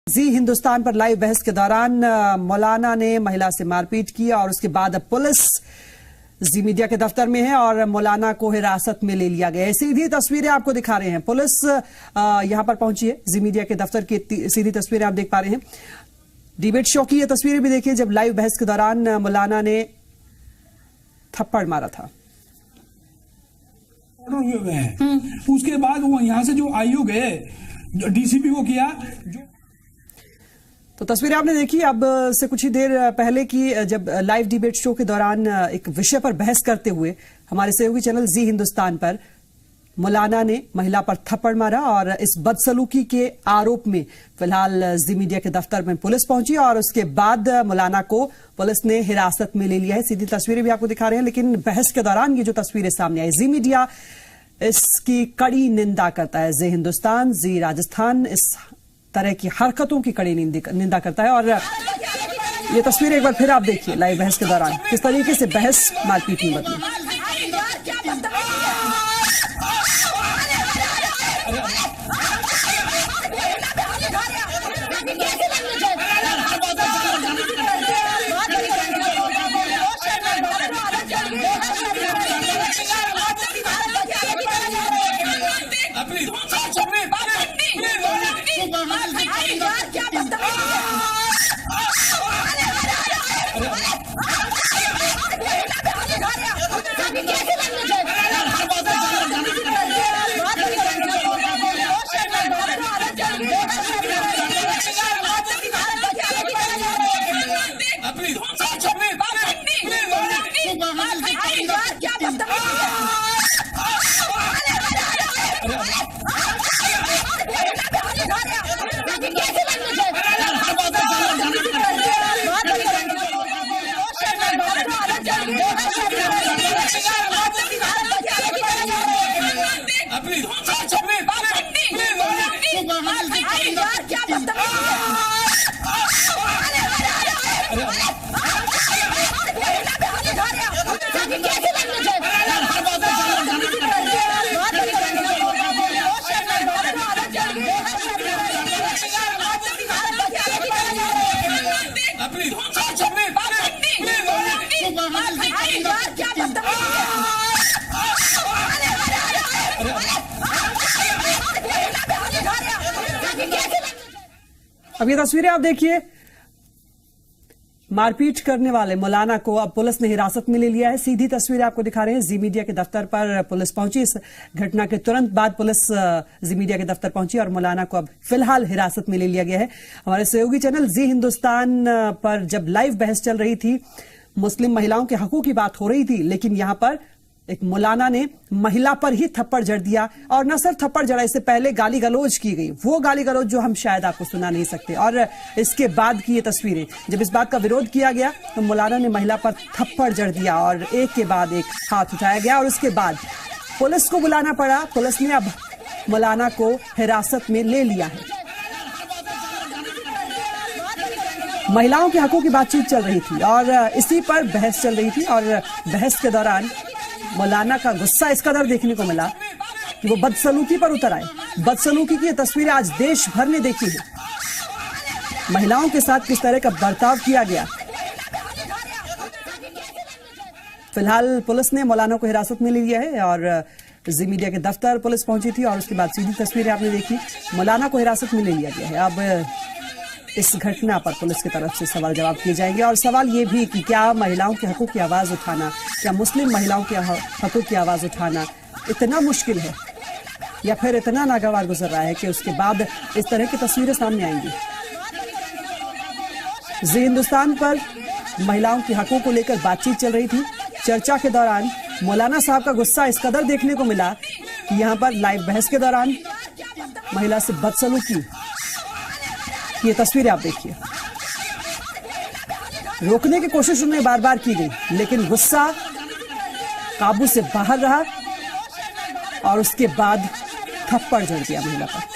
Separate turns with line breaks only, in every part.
जी हिंदुस्तान पर लाइव बहस के दौरान मौलाना ने महिला से मारपीट की और उसके बाद पुलिस जी मीडिया के दफ्तर में है और मौलाना को हिरासत में ले लिया गया है। सीधी तस्वीरें आपको दिखा रहे हैं। पुलिस यहां पर पहुंची है। जी मीडिया के दफ्तर की सीधी तस्वीरें आप देख पा रहे हैं। डिबेट शो की ये तस्वीरें भी देखिए जब लाइव बहस के दौरान मौलाना ने थप्पड़ मारा था।
हुए हैं। उसके बाद वो यहां से जो आयोग है डीसीपी को किया
तो तस्वीरें आपने देखी अब से कुछ ही देर पहले की जब लाइव डिबेट शो के दौरान एक विषय पर बहस करते हुए हमारे सहयोगी चैनल जी हिंदुस्तान पर मौलाना ने महिला पर थप्पड़ मारा और इस बदसलूकी के आरोप में फिलहाल जी मीडिया के दफ्तर में पुलिस पहुंची और उसके बाद मौलाना को पुलिस ने हिरासत में ले लिया है। सीधी तस्वीरें भी आपको दिखा रहे हैं। लेकिन बहस के दौरान ये जो तस्वीरें सामने आई, जी मीडिया इसकी कड़ी निंदा करता है। जी हिंदुस्तान, जी राजस्थान इस तरह की हरकतों की कड़ी निंदा करता है। और ये तस्वीर एक बार फिर आप देखिए लाइव बहस के दौरान किस तरीके से बहस मारपीट में बदली। अब ये तस्वीरें आप देखिए। मारपीट करने वाले मौलाना को अब पुलिस ने हिरासत में ले लिया है। सीधी तस्वीरें आपको दिखा रहे हैं। जी मीडिया के दफ्तर पर पुलिस पहुंची। इस घटना के तुरंत बाद पुलिस जी मीडिया के दफ्तर पहुंची और मौलाना को अब फिलहाल हिरासत में ले लिया गया है। हमारे सहयोगी चैनल जी हिंदुस्तान पर जब लाइव बहस चल रही थी, मुस्लिम महिलाओं के हकों की बात हो रही थी, लेकिन यहां पर एक मौलाना ने महिला पर ही थप्पड़ जड़ दिया और न सिर्फ थप्पड़ जड़ा, इससे पहले गाली गलौज की गई, वो गाली गलौज जो हम शायद आपको सुना नहीं सकते। और इसके बाद की ये तस्वीरें, जब इस बात का विरोध किया गया तो मौलाना ने महिला पर थप्पड़ जड़ दिया और एक के बाद एक हाथ उठाया गया और उसके बाद पुलिस को बुलाना पड़ा। पुलिस ने अब मौलाना को हिरासत में ले लिया है। महिलाओं के हकों की बातचीत चल रही थी और इसी पर बहस चल रही थी और बहस के दौरान मौलाना का गुस्सा इस कदर देखने को मिला कि वो बदसलूकी पर उतर आए। बदसलूकी की ये तस्वीरें आज देश भर ने देखी है। महिलाओं के साथ किस तरह का बर्ताव किया गया। फिलहाल पुलिस ने मौलाना को हिरासत में ले लिया है और जी मीडिया के दफ्तर पुलिस पहुंची थी और उसके बाद सीधी तस्वीरें आपने देखी। मौलाना को हिरासत में ले लिया गया है। अब इस घटना पर पुलिस की तरफ से सवाल जवाब किए जाएंगे और सवाल ये भी कि क्या महिलाओं के हकों की आवाज उठाना, क्या मुस्लिम महिलाओं के हकों की आवाज उठाना इतना मुश्किल है या फिर इतना नागवार गुजर रहा है कि उसके बाद इस तरह की तस्वीरें सामने आएंगी। जी हिंदुस्तान पर महिलाओं के हकों को लेकर बातचीत चल रही थी। चर्चा के दौरान मौलाना साहब का गुस्सा इस कदर देखने को मिला कि यहाँ पर लाइव बहस के दौरान महिला से बदसलूकी, ये तस्वीरें आप देखिए। रोकने की कोशिश उन्हें बार बार की गई, लेकिन गुस्सा काबू से बाहर रहा और उसके बाद थप्पड़ जड़ दिया महिला पर।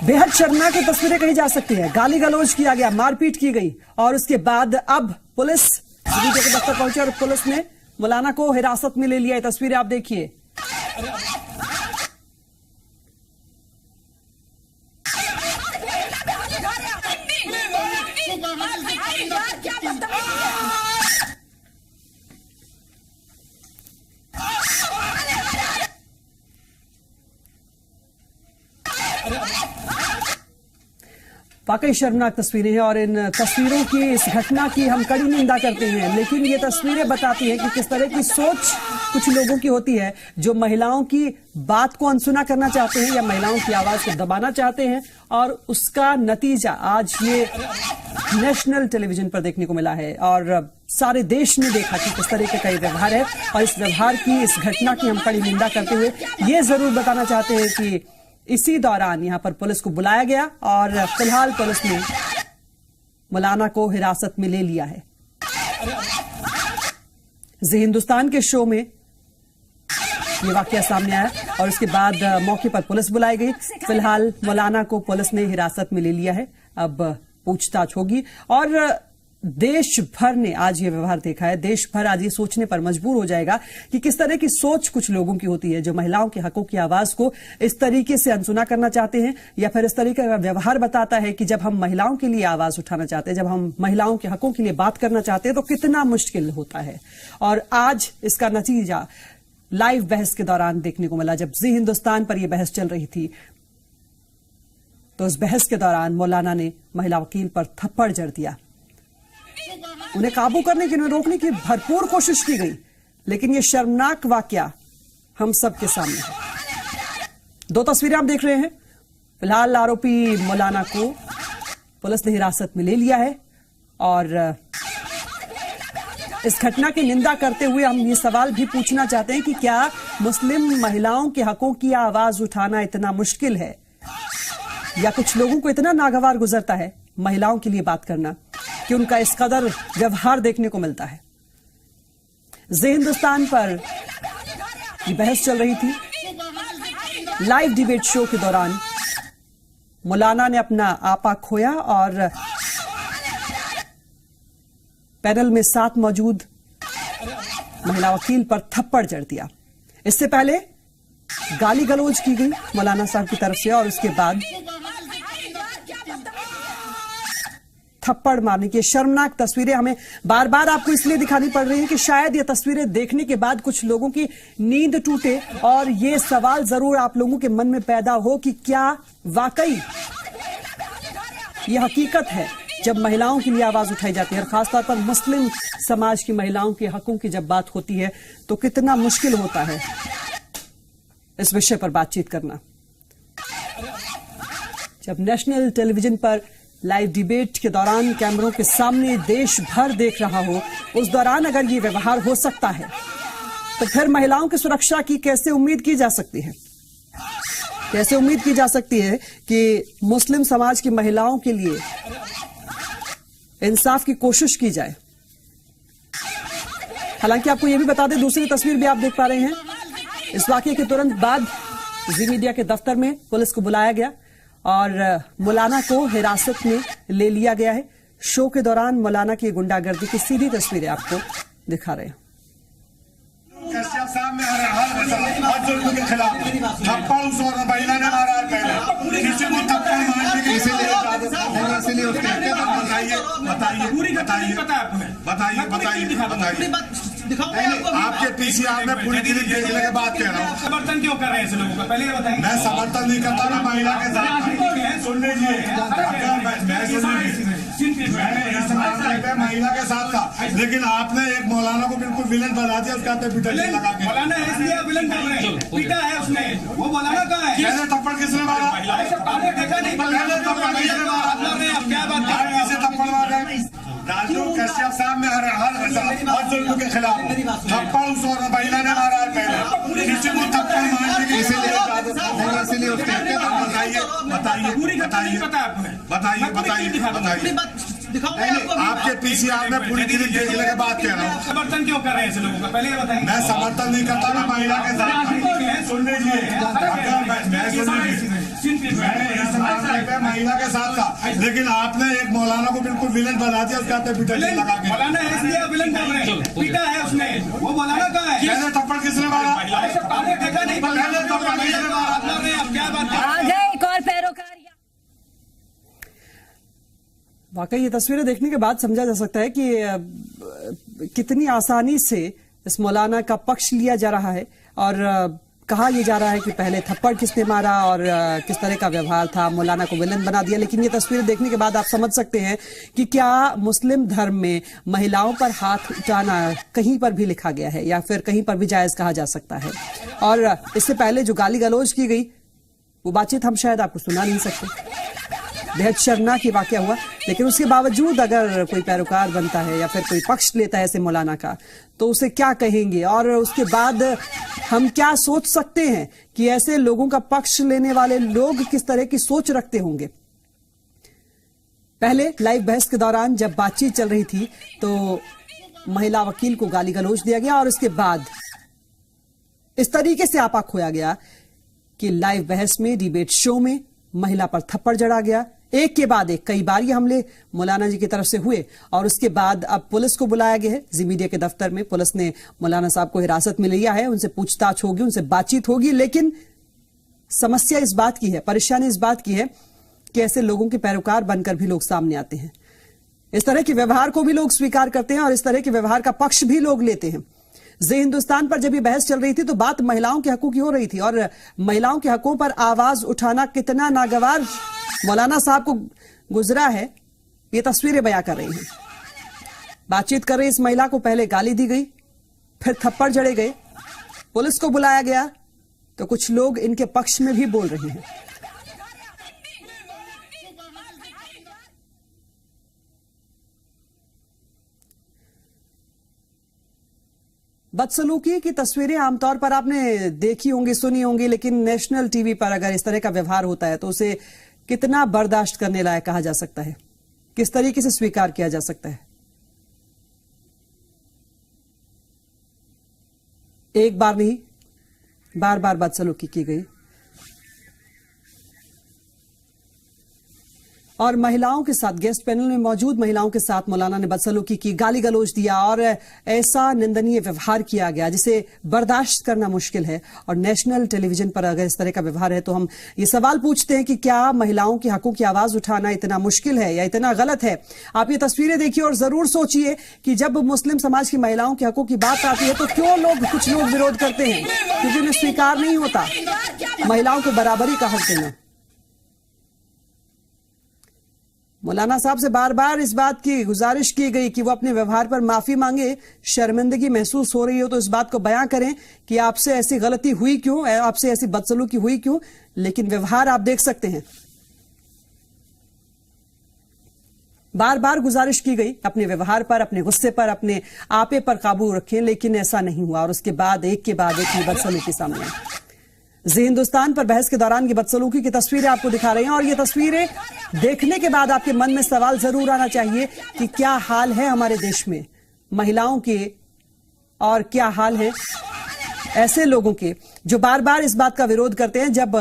बेहद शर्मनाक तस्वीरें कही जा सकती है। गाली गलौज किया गया, मारपीट की गई और उसके बाद अब पुलिस मीडिया के दफ्तर पहुंचे और पुलिस ने मौलाना को हिरासत में ले लिया। ये तस्वीरें आप देखिए। वाकई शर्मनाक तस्वीरें हैं और इन तस्वीरों की, इस घटना की हम कड़ी निंदा करते हैं, लेकिन ये तस्वीरें बताती हैं कि किस तरह की सोच कुछ लोगों की होती है जो महिलाओं की बात को अनसुना करना चाहते हैं या महिलाओं की आवाज को दबाना चाहते हैं, और उसका नतीजा आज ये नेशनल टेलीविजन पर देखने को मिला है और सारे देश ने देखा कि किस तरह का ये व्यवहार है। और इस व्यवहार की, इस घटना की हम कड़ी निंदा करते हुए ये जरूर बताना चाहते हैं कि इसी दौरान यहां पर पुलिस को बुलाया गया और फिलहाल पुलिस ने मौलाना को हिरासत में ले लिया है। जी हिंदुस्तान के शो में ये वाकया सामने आया और उसके बाद मौके पर पुलिस बुलाई गई। फिलहाल मौलाना को पुलिस ने हिरासत में ले लिया है। अब पूछताछ होगी और देश भर ने आज ये व्यवहार देखा है। देश भर आज ये सोचने पर मजबूर हो जाएगा कि किस तरह की सोच कुछ लोगों की होती है जो महिलाओं के हकों की आवाज को इस तरीके से अनसुना करना चाहते हैं या फिर इस तरीके का व्यवहार बताता है कि जब हम महिलाओं के लिए आवाज उठाना चाहते हैं, जब हम महिलाओं के हकों के लिए बात करना चाहते हैं तो कितना मुश्किल होता है। और आज इसका नतीजा लाइव बहस के दौरान देखने को मिला। जब जी हिंदुस्तान पर यह बहस चल रही थी तो उस बहस के दौरान मौलाना ने महिला वकील पर थप्पड़ जड़ दिया। उन्हें काबू करने की, उन्हें रोकने की भरपूर कोशिश की गई, लेकिन यह शर्मनाक वाकया हम सबके सामने है। दो तस्वीरें आप देख रहे हैं। फिलहाल आरोपी मौलाना को पुलिस ने हिरासत में ले लिया है और इस घटना की निंदा करते हुए हम ये सवाल भी पूछना चाहते हैं कि क्या मुस्लिम महिलाओं के हकों की आवाज उठाना इतना मुश्किल है या कुछ लोगों को इतना नागवार गुजरता है महिलाओं के लिए बात करना कि उनका इस कदर व्यवहार देखने को मिलता है। जी हिंदुस्तान पर ये बहस चल रही थी। लाइव डिबेट शो के दौरान मौलाना ने अपना आपा खोया और पैनल में साथ मौजूद महिला वकील पर थप्पड़ जड़ दिया। इससे पहले गाली गलौज की गई मौलाना साहब की तरफ से और उसके बाद थप्पड़ मारने की शर्मनाक तस्वीरें हमें बार बार आपको इसलिए दिखानी पड़ रही हैं कि शायद ये तस्वीरें देखने के बाद कुछ लोगों की नींद टूटे और ये सवाल जरूर आप लोगों के मन में पैदा हो कि क्या वाकई ये हकीकत है जब महिलाओं के लिए आवाज उठाई जाती है और खासतौर पर मुस्लिम समाज की महिलाओं के हकों की जब बात होती है तो कितना मुश्किल होता है इस विषय पर बातचीत करना। जब नेशनल टेलीविजन पर लाइव डिबेट के दौरान कैमरों के सामने देश भर देख रहा हो, उस दौरान अगर ये व्यवहार हो सकता है तो फिर महिलाओं की सुरक्षा की कैसे उम्मीद की जा सकती है? कैसे उम्मीद की जा सकती है कि मुस्लिम समाज की महिलाओं के लिए इंसाफ की कोशिश की जाए? हालांकि आपको यह भी बता दें, दूसरी तस्वीर भी आप देख पा रहे हैं। इस वाकये के तुरंत बाद जी मीडिया के दफ्तर में पुलिस को बुलाया गया और मौलाना को हिरासत में ले लिया गया है। शो के दौरान मौलाना की गुंडागर्दी की सीधी तस्वीरें आपको दिखा रहे हैं।
कश्यप साहब ने हर जुल्म के खिलाफ थप्पड़ उस और महिला ने मारा है। पहले किसी को थप्पड़ मारने के इसीलिए बताइए आपके पीसीआर में पूरी क्लिप देखने के बाद कह रहा हूँ।
समर्थन क्यों कर रहे हैं ऐसे लोगों का, पहले बताइए।
मैं समर्थन नहीं करता ना महिला के साथ। सुन लीजिए, महिला के साथ था, लेकिन आपने एक मौलाना को बिल्कुल विलन बना दिया। उसका पिटा लगा के
मौलाना है इसलिए विलन कर रहे हैं। पिटा है उसने, वो मौलाना कहाँ है?
पहले थप्पड़ किसने मारा?
आपने देखा नहीं?
पहले थप्पड़ किसने मारा?
आप क्या बात कर रहे हैं?
किसे थप्पड़ मारा? राजू कश्यप साहब ने हर जुल्म के खिलाफ थप्पड़ उस और महिला ने मारा है। पहले किसी को थप्पड़ मारने के इसीलिए बताइए आपके पीसीआर में पूरी क्लिप देखने के बाद कह रहा हूँ।
समर्थन क्यों कर रहे हैं ऐसे लोगों का, पहले बताइए।
मैं समर्थन नहीं करता ना महिला के साथ। सुन लीजिए, महिला के साथ था, लेकिन आपने एक मौलाना को बिल्कुल विलन बना दिया, उसका पिटाई लगा के।
मौलाना है इसलिए विलन बोल रहे हैं, पीटा है उसने, वो मौलाना कहाँ है?
कैसे थप्पड़ किसने मारा?
आपने देखा नहीं,
पहले थप्पड़ किसने मारा?
आप क्या बात कर
आ गए एक और पैरोकार।
वाकई ये तस्वीरें देखने के बाद समझा जा सकता है कि कितनी आसानी से इस मौलाना का पक्ष लिया जा रहा है और कहा यह जा रहा है कि पहले थप्पड़ किसने मारा और किस तरह का व्यवहार था, मौलाना को विलन बना दिया। लेकिन ये तस्वीरें देखने के बाद आप समझ सकते हैं कि क्या मुस्लिम धर्म में महिलाओं पर हाथ उठाना कहीं पर भी लिखा गया है या फिर कहीं पर भी जायज कहा जा सकता है। और इससे पहले जो गाली गलौज की गई वो बातचीत हम शायद आपको सुना नहीं सकते, बेहद शर्मनाक वाकया हुआ। लेकिन उसके बावजूद अगर कोई पैरोकार बनता है या फिर कोई पक्ष लेता है ऐसे मौलाना का, तो उसे क्या कहेंगे और उसके बाद हम क्या सोच सकते हैं कि ऐसे लोगों का पक्ष लेने वाले लोग किस तरह की सोच रखते होंगे। पहले लाइव बहस के दौरान जब बातचीत चल रही थी तो महिला वकील को गाली गलौज दिया गया और उसके बाद इस तरीके से आपा खोया गया कि लाइव बहस में, डिबेट शो में महिला पर थप्पड़ जड़ा गया। एक के बाद एक कई बार ये हमले मौलाना जी की तरफ से हुए और उसके बाद अब पुलिस को बुलाया गया है। जी मीडिया के दफ्तर में पुलिस ने मौलाना साहब को हिरासत में लिया है, उनसे पूछताछ होगी, उनसे बातचीत होगी। लेकिन समस्या इस बात की है, परेशानी इस बात की है कि ऐसे लोगों के पैरोकार बनकर भी लोग सामने आते हैं। इस तरह के व्यवहार को भी लोग स्वीकार करते हैं और इस तरह के व्यवहार का पक्ष भी लोग लेते हैं। जी हिंदुस्तान पर जब ये बहस चल रही थी तो बात महिलाओं के हकों की हो रही थी और महिलाओं के हकों पर आवाज उठाना कितना नागवार मौलाना साहब को गुजरा है, ये तस्वीरें बयां कर रही हैं। बातचीत कर रही इस महिला को पहले गाली दी गई, फिर थप्पड़ जड़े गए, पुलिस को बुलाया गया तो कुछ लोग इनके पक्ष में भी बोल रहे हैं। बदसलूकी की तस्वीरें आमतौर पर आपने देखी होंगी, सुनी होंगी, लेकिन नेशनल टीवी पर अगर इस तरह का व्यवहार होता है तो उसे कितना बर्दाश्त करने लायक कहा जा सकता है, किस तरीके से स्वीकार किया जा सकता है। एक बार नहीं, बार बार बदसलूकी की गई और महिलाओं के साथ, गेस्ट पैनल में मौजूद महिलाओं के साथ मौलाना ने बदसलूकी की, गाली गलौज दिया और ऐसा निंदनीय व्यवहार किया गया जिसे बर्दाश्त करना मुश्किल है। और नेशनल टेलीविजन पर अगर इस तरह का व्यवहार है तो हम ये सवाल पूछते हैं कि क्या महिलाओं के हकों की आवाज उठाना इतना मुश्किल है या इतना गलत है। आप ये तस्वीरें देखिए और जरूर सोचिए कि जब मुस्लिम समाज की महिलाओं के हकों की बात आती है तो क्यों कुछ लोग विरोध करते हैं, क्योंकि उन्हें स्वीकार नहीं होता महिलाओं को बराबरी का हक देना। मौलाना साहब से बार बार इस बात की गुजारिश की गई कि वो अपने व्यवहार पर माफी मांगे, शर्मिंदगी महसूस हो रही हो तो इस बात को बयां करें कि आपसे ऐसी गलती हुई क्यों, आपसे ऐसी बदसलूकी हुई क्यों। लेकिन व्यवहार आप देख सकते हैं, बार बार गुजारिश की गई अपने व्यवहार पर, अपने गुस्से पर, अपने आपे पर काबू रखें, लेकिन ऐसा नहीं हुआ और उसके बाद एक के बाद एक बदसलूकी सामने आई। जी हिंदुस्तान पर बहस के दौरान की बदसलूकी की तस्वीरें आपको दिखा रहे हैं और ये तस्वीरें देखने के बाद आपके मन में सवाल जरूर आना चाहिए कि क्या हाल है हमारे देश में महिलाओं के और क्या हाल है ऐसे लोगों के जो बार बार इस बात का विरोध करते हैं जब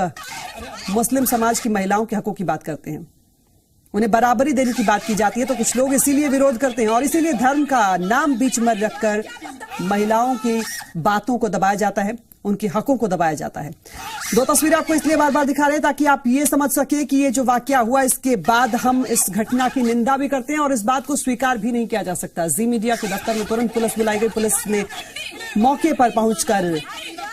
मुस्लिम समाज की महिलाओं के हकों की बात करते हैं, उन्हें बराबरी देने की बात की जाती है तो कुछ लोग इसीलिए विरोध करते हैं और इसीलिए धर्म का नाम बीच में रखकर महिलाओं की बातों को दबाया जाता है, उनके हकों को दबाया जाता है। दो तस्वीरें आपको इसलिए बार बार दिखा रहे हैं ताकि आप ये समझ सके कि ये जो वाकया हुआ इसके बाद हम इस घटना की निंदा भी करते हैं और इस बात को स्वीकार भी नहीं किया जा सकता। जी मीडिया के दफ्तर में तुरंत पुलिस बुलाई गई, पुलिस ने मौके पर पहुंचकर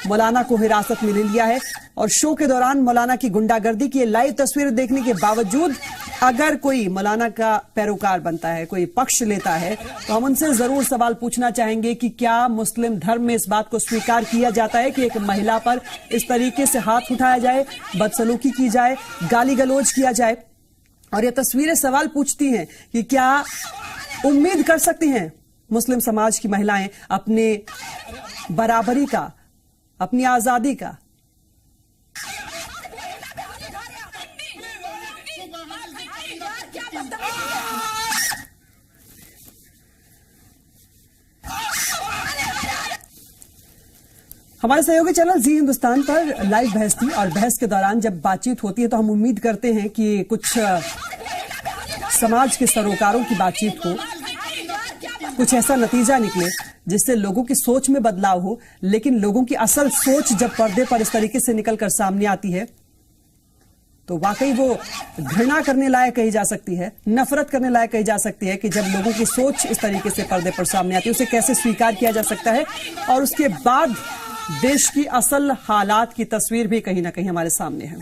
मौलाना को हिरासत में ले लिया है और शो के दौरान मौलाना की गुंडागर्दी की लाइव तस्वीरें देखने के बावजूद अगर कोई मौलाना का पैरोकार बनता है, कोई पक्ष लेता है, तो हम उनसे जरूर सवाल पूछना चाहेंगे कि क्या मुस्लिम धर्म में इस बात को स्वीकार किया जाता है कि एक महिला पर इस तरीके से हाथ उठाया जाए, बदसलूकी की जाए, गाली गलौज किया जाए। और ये तस्वीरें सवाल पूछती हैं कि क्या उम्मीद कर सकती हैं मुस्लिम समाज की महिलाएं अपने बराबरी का, अपनी आजादी का। हमारे सहयोगी चैनल जी हिंदुस्तान पर लाइव बहस थी और बहस के दौरान जब बातचीत होती है तो हम उम्मीद करते हैं कि कुछ समाज के सरोकारों की बातचीत हो, कुछ ऐसा नतीजा निकले जिससे लोगों की सोच में बदलाव हो। लेकिन लोगों की असल सोच जब पर्दे पर इस तरीके से निकलकर सामने आती है तो वाकई वो घृणा करने लायक कही जा सकती है, नफरत करने लायक कही जा सकती है कि जब लोगों की सोच इस तरीके से पर्दे पर सामने आती है उसे कैसे स्वीकार किया जा सकता है और उसके बाद देश की असल हालात की तस्वीर भी कहीं ना कहीं हमारे सामने है।